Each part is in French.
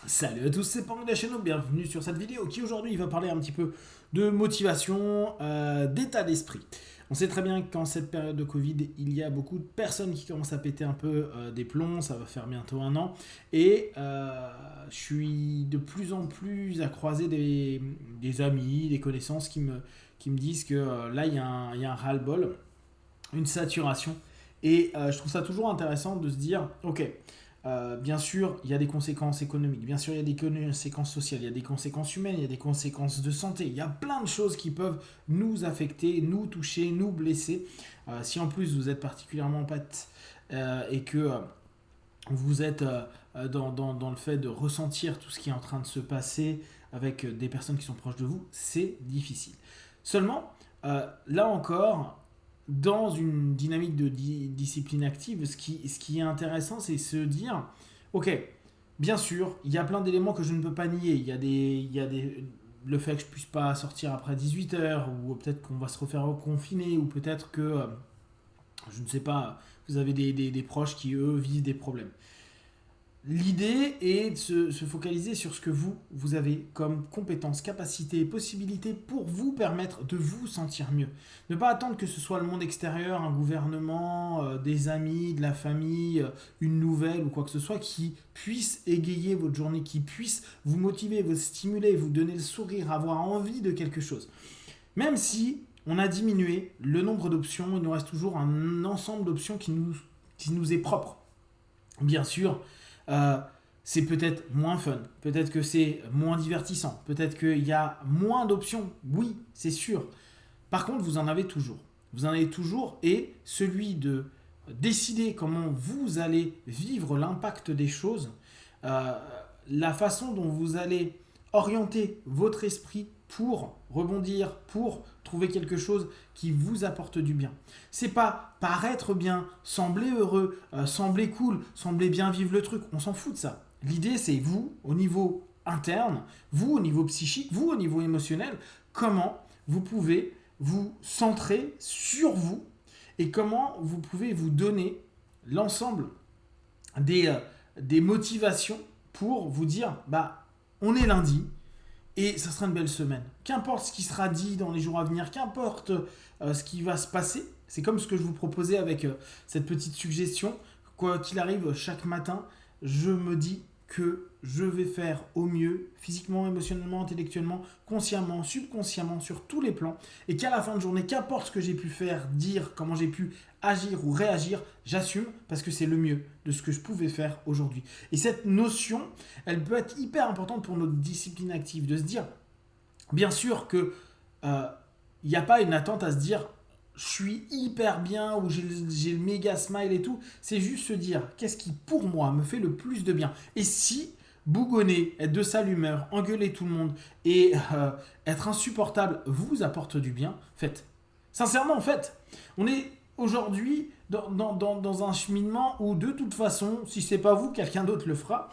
Salut à tous, c'est Pang de la chaîne, bienvenue sur cette vidéo qui aujourd'hui va parler un petit peu de motivation, d'état d'esprit. On sait très bien qu'en cette période de Covid, il y a beaucoup de personnes qui commencent à péter un peu des plombs, ça va faire bientôt un an, et je suis de plus en plus à croiser des amis, des connaissances qui me disent que là il y a un ras-le-bol, une saturation, et je trouve ça toujours intéressant de se dire, ok, bien sûr, il y a des conséquences économiques, bien sûr, il y a des conséquences sociales, il y a des conséquences humaines, il y a des conséquences de santé. Il y a plein de choses qui peuvent nous affecter, nous toucher, nous blesser. Si en plus vous êtes particulièrement pâte et que vous êtes dans le fait de ressentir tout ce qui est en train de se passer avec des personnes qui sont proches de vous, c'est difficile. Seulement, là encore, dans une dynamique de discipline active, ce qui est intéressant, c'est se dire, ok, bien sûr, il y a plein d'éléments que je ne peux pas nier. Le fait que je puisse pas sortir après 18 heures, ou peut-être qu'on va se refaire confiner, ou peut-être que, je ne sais pas, vous avez des proches qui, eux, vivent des problèmes. L'idée est de se focaliser sur ce que vous avez comme compétences, capacités, possibilités pour vous permettre de vous sentir mieux. Ne pas attendre que ce soit le monde extérieur, un gouvernement, des amis, de la famille, une nouvelle ou quoi que ce soit qui puisse égayer votre journée, qui puisse vous motiver, vous stimuler, vous donner le sourire, avoir envie de quelque chose. Même si on a diminué le nombre d'options, il nous reste toujours un ensemble d'options qui nous est propre. Bien sûr, euh, c'est peut-être moins fun, peut-être que c'est moins divertissant, peut-être qu'il y a moins d'options, oui, c'est sûr. Par contre, vous en avez toujours. Vous en avez toujours et celui de décider comment vous allez vivre l'impact des choses, euh, la façon dont vous allez orienter votre esprit pour rebondir, pour trouver quelque chose qui vous apporte du bien. C'est pas paraître bien, sembler heureux, sembler cool, sembler bien vivre le truc. On s'en fout de ça. L'idée, c'est vous, au niveau interne, vous, au niveau psychique, vous, au niveau émotionnel, comment vous pouvez vous centrer sur vous et comment vous pouvez vous donner l'ensemble des motivations pour vous dire, bah, on est lundi, et ça sera une belle semaine. Qu'importe ce qui sera dit dans les jours à venir, qu'importe ce qui va se passer, c'est comme ce que je vous proposais avec cette petite suggestion. Quoi qu'il arrive, chaque matin, je me dis que je vais faire au mieux, physiquement, émotionnellement, intellectuellement, consciemment, subconsciemment, sur tous les plans, et qu'à la fin de journée, qu'importe ce que j'ai pu faire, dire, comment j'ai pu agir ou réagir, j'assume parce que c'est le mieux de ce que je pouvais faire aujourd'hui. Et cette notion, elle peut être hyper importante pour notre discipline active, de se dire, bien sûr que il n'y a pas une attente à se dire je suis hyper bien ou j'ai le méga smile et tout. C'est juste se dire qu'est-ce qui pour moi me fait le plus de bien. Et si bougonner, être de sale humeur, engueuler tout le monde et être insupportable vous apporte du bien, faites. Sincèrement, en fait, on est aujourd'hui dans un cheminement où de toute façon, si c'est pas vous, quelqu'un d'autre le fera.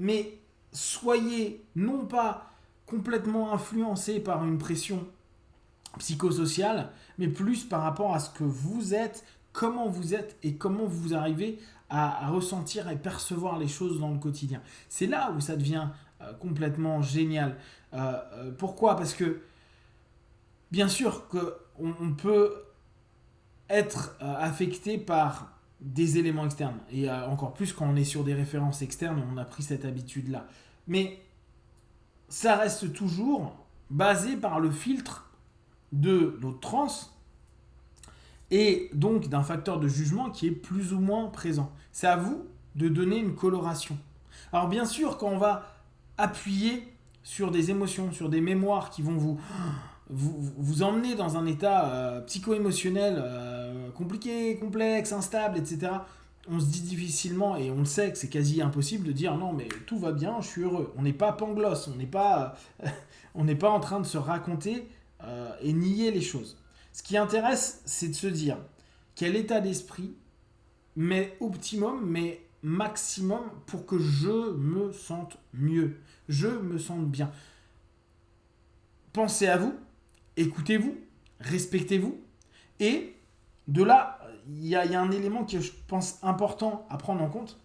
Mais soyez non pas complètement influencé par une pression psychosociale, mais plus par rapport à ce que vous êtes, comment vous êtes et comment vous arrivez à ressentir et percevoir les choses dans le quotidien. C'est là où ça devient complètement génial. Pourquoi? Parce que bien sûr qu'on peut être affecté par des éléments externes, et encore plus quand on est sur des références externes, on a pris cette habitude-là. Mais ça reste toujours basé par le filtre de notre trans et donc d'un facteur de jugement qui est plus ou moins présent. C'est à vous de donner une coloration. Alors bien sûr, quand on va appuyer sur des émotions, sur des mémoires qui vont vous emmener dans un état psycho-émotionnel compliqué, complexe, instable, etc., on se dit difficilement, et on le sait que c'est quasi impossible de dire non mais tout va bien, je suis heureux. On n'est pas pangloss, on n'est pas en train de se raconter et nier les choses. Ce qui intéresse, c'est de se dire quel état d'esprit, mais optimum, mais maximum pour que je me sente mieux, je me sente bien. Pensez à vous, écoutez-vous, respectez-vous, et de là, il y a un élément qui je pense important à prendre en compte.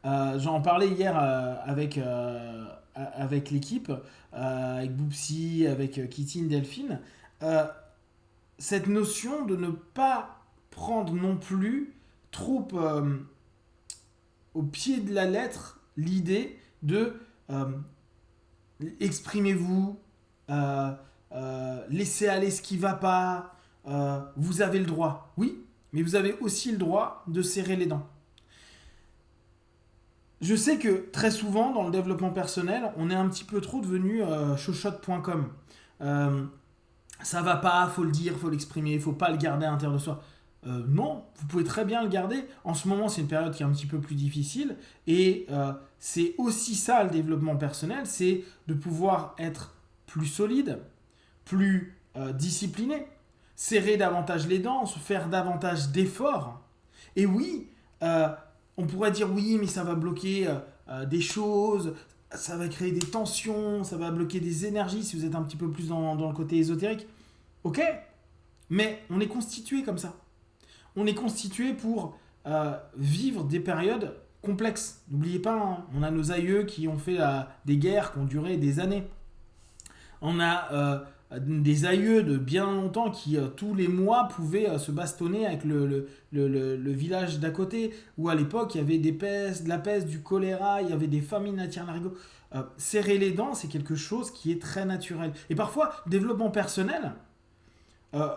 J'en parlais hier avec l'équipe, avec Boupsy, avec Kitty, Delphine. Euh, cette notion de ne pas prendre non plus trop au pied de la lettre l'idée de exprimez-vous, euh, laissez aller ce qui va pas, vous avez le droit. Oui, mais vous avez aussi le droit de serrer les dents. Je sais que très souvent dans le développement personnel, on est un petit peu trop devenu chochotte.com. Euh, Ça va pas, faut le dire, faut l'exprimer, faut pas le garder à l'intérieur de soi. Non, vous pouvez très bien le garder. En ce moment, c'est une période qui est un petit peu plus difficile et c'est aussi ça le développement personnel, c'est de pouvoir être plus solide, plus discipliné, serrer davantage les dents, se faire davantage d'efforts. Et oui, on pourrait dire oui, mais ça va bloquer des choses, ça va créer des tensions, ça va bloquer des énergies si vous êtes un petit peu plus dans le côté ésotérique. Ok, mais on est constitué comme ça. On est constitué pour vivre des périodes complexes. N'oubliez pas, hein, on a nos aïeux qui ont fait des guerres qui ont duré des années. On a des aïeux de bien longtemps qui, tous les mois, pouvaient se bastonner avec le village d'à côté, où à l'époque, il y avait de la peste, du choléra, il y avait des famines à tire-larigot. Serrer les dents, c'est quelque chose qui est très naturel. Et parfois, développement personnel, euh,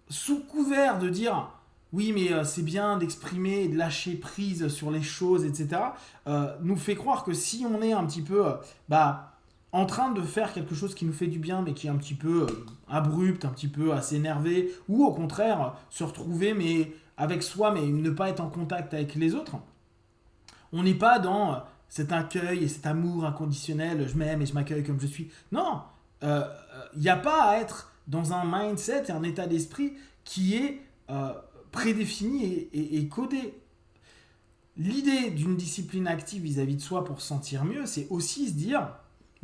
sous couvert de dire oui, mais c'est bien d'exprimer et de lâcher prise sur les choses, etc., nous fait croire que si on est un petit peu en train de faire quelque chose qui nous fait du bien, mais qui est un petit peu abrupt, un petit peu à s'énerver, ou au contraire se retrouver mais avec soi, mais ne pas être en contact avec les autres, on n'est pas dans cet accueil et cet amour inconditionnel, je m'aime et je m'accueille comme je suis. Non, il n'y a pas à être dans un mindset et un état d'esprit qui est prédéfini et codé. L'idée d'une discipline active vis-à-vis de soi pour se sentir mieux, c'est aussi se dire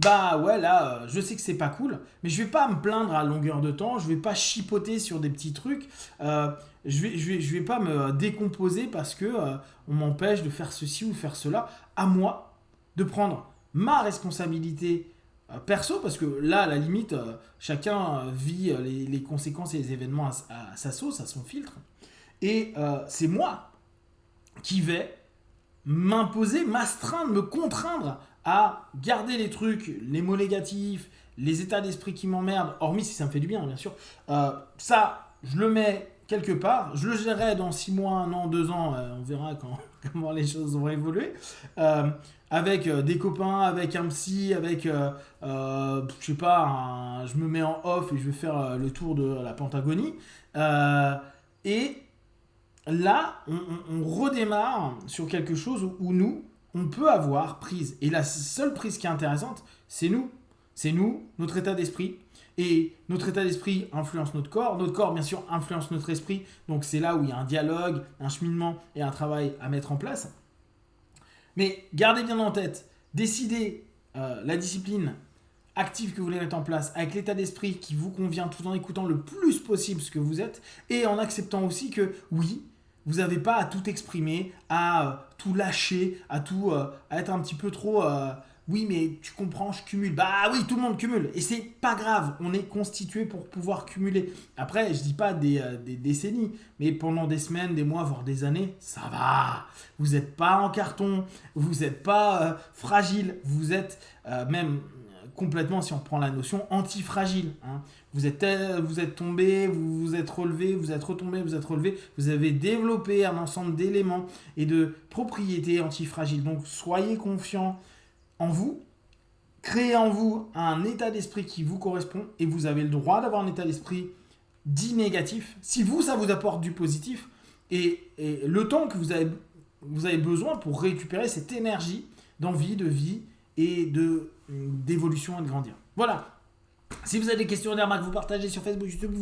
bah ouais là je sais que c'est pas cool, mais je vais pas me plaindre à longueur de temps, je vais pas chipoter sur des petits trucs, je vais pas me décomposer parce que on m'empêche de faire ceci ou faire cela. À moi de prendre ma responsabilité perso, parce que là à la limite chacun vit les conséquences et les événements à sa sauce, à son filtre, et c'est moi qui vais m'imposer, m'astreindre, me contraindre à garder les trucs, les mots négatifs, les états d'esprit qui m'emmerdent, hormis si ça me fait du bien, bien sûr. Ça, je le mets quelque part. Je le gérerai dans 6 mois, 1 an, 2 ans. On verra comment les choses vont évoluer. Avec des copains, avec un psy, avec, je sais pas, je me mets en off et je vais faire le tour de la Pentagonie. Et là, on redémarre sur quelque chose où nous, on peut avoir prise. Et la seule prise qui est intéressante, c'est nous. C'est nous, notre état d'esprit. Et notre état d'esprit influence notre corps. Notre corps, bien sûr, influence notre esprit. Donc c'est là où il y a un dialogue, un cheminement et un travail à mettre en place. Mais gardez bien en tête, décidez la discipline active que vous voulez mettre en place, avec l'état d'esprit qui vous convient, tout en écoutant le plus possible ce que vous êtes, et en acceptant aussi que oui, vous n'avez pas à tout exprimer, à tout lâcher, à être un petit peu trop oui mais tu comprends, je cumule. Bah oui, tout le monde cumule et c'est pas grave, on est constitué pour pouvoir cumuler. Après, je dis pas des décennies, mais pendant des semaines, des mois, voire des années, ça va. Vous n'êtes pas en carton, vous n'êtes pas fragile, vous êtes même complètement, si on prend la notion, antifragile. Hein. Vous êtes tombé, vous vous êtes relevé, vous êtes retombé, vous êtes relevé. Vous avez développé un ensemble d'éléments et de propriétés antifragiles. Donc soyez confiants en vous, créez en vous un état d'esprit qui vous correspond et vous avez le droit d'avoir un état d'esprit dit négatif. Si ça vous apporte du positif et le temps que vous avez besoin pour récupérer cette énergie d'envie, de vie et d'évolution et de grandir. Voilà. Si vous avez des questions, des remarques, vous partagez sur Facebook, YouTube,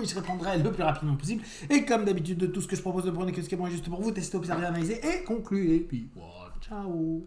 et je répondrai le plus rapidement possible. Et comme d'habitude, de tout ce que je propose, ne prenez que ce qui est bon et juste pour vous, testez, observez, analysez et concluez. Et puis, voilà, ciao.